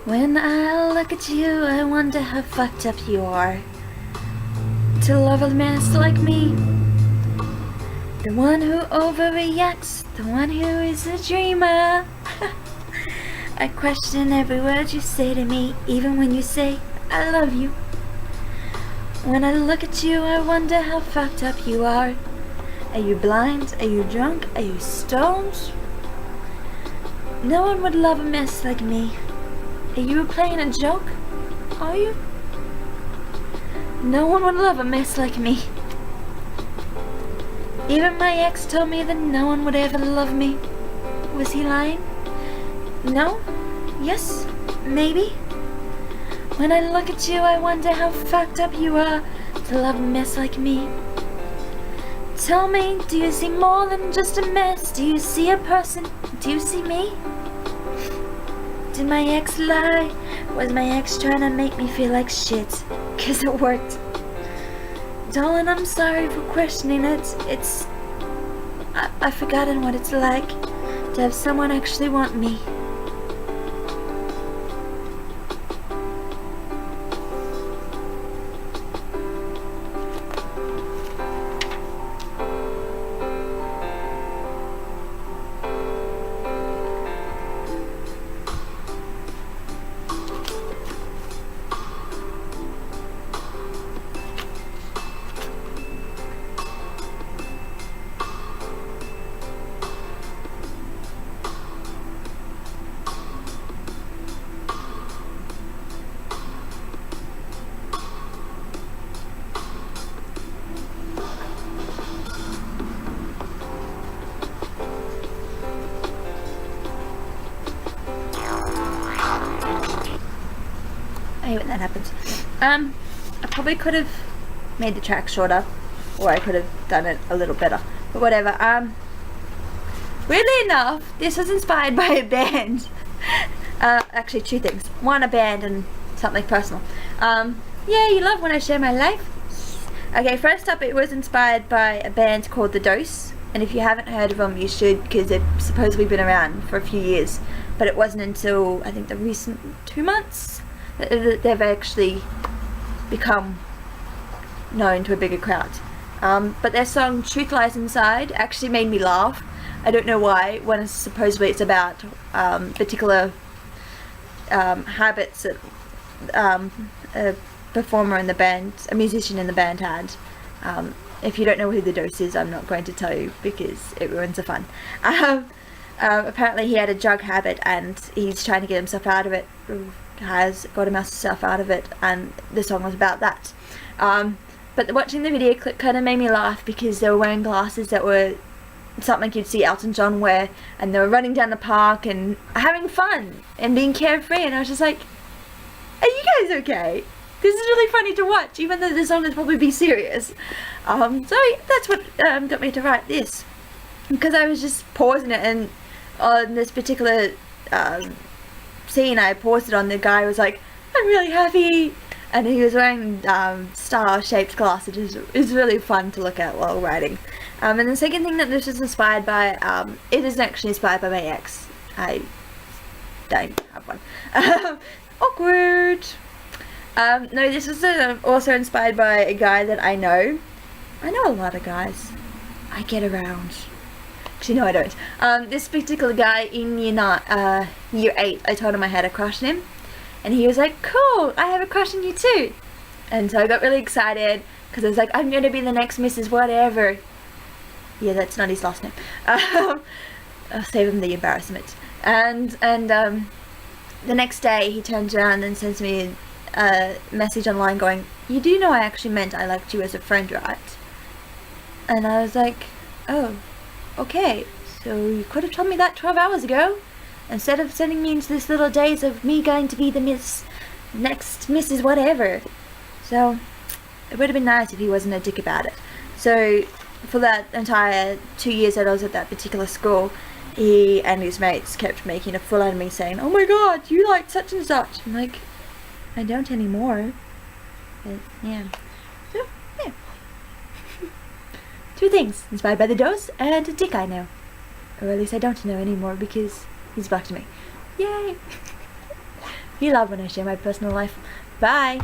When I look at you, I wonder how fucked up you are to love a mess like me. The one who overreacts, the one who is a dreamer. I question every word you say to me, even when you say, I love you. When I look at you, I wonder how fucked up you are. Are you blind? Are you drunk? Are you stoned? No one would love a mess like me. Are you playing a joke? Are you? No one would love a mess like me. Even my ex told me that no one would ever love me. Was he lying? No? Yes? Maybe? When I look at you, I wonder how fucked up you are to love a mess like me. Tell me, do you see more than just a mess? Do you see a person? Do you see me? Did my ex lie? Was my ex trying to make me feel like shit? 'Cause it worked. Darling, I'm sorry for questioning it. I've forgotten what it's like to have someone actually want me. I hate when that happens. I probably could have made the track shorter, or I could have done it a little better, but whatever. Weirdly enough, this was inspired by a band. Actually two things. One, a band, and something personal. Yeah, you love when I share my life. Okay, first up, it was inspired by a band called The Dose, and if you haven't heard of them, you should, because they've supposedly been around for a few years, but it wasn't until, I think, the recent 2 months that they've actually become known to a bigger crowd. But their song Truth Lies Inside actually made me laugh. I don't know why, when supposedly it's about particular habits that a performer in the band, a musician in the band had. If you don't know who The Dose is, I'm not going to tell you because it ruins the fun. Apparently he had a drug habit and he's trying to get himself out of it, has got himself out of it, and the song was about that. But watching the video clip kind of made me laugh because they were wearing glasses that were something you'd see Elton John wear, and they were running down the park and having fun and being carefree, and I was just like, are you guys okay? This is really funny to watch, even though the song is probably be serious. So that's what got me to write this, because I was just pausing it, and on this particular scene I paused it on, the guy was like, I'm really happy, and he was wearing star-shaped glasses. It was really fun to look at while writing. And the second thing that this is inspired by, it is actually inspired by my ex. I don't have one. Awkward. No, this is also inspired by a guy that I know. I know a lot of guys. I get around. Actually, no, I don't. This particular guy in year 8, I told him I had a crush on him, and he was like, cool, I have a crush on you too. And so I got really excited, because I was like, I'm going to be the next Mrs. Whatever. Yeah, that's not his last name. I'll save him the embarrassment. And the next day he turns around and sends me a message online going, you do know I actually meant I liked you as a friend, right? And I was like, oh, okay, so you could have told me that 12 hours ago, instead of sending me into this little daze of me going to be the next Mrs. Whatever. So it would have been nice if he wasn't a dick about it. So for that entire 2 years that I was at that particular school, he and his mates kept making a fool out of me, saying, oh my god, you like such and such. I'm like, I don't anymore. But yeah. So, yeah. 2 things. Inspired by The Dose and a dick I know. Or at least I don't know anymore because he's blocked me. Yay! You love when I share my personal life. Bye!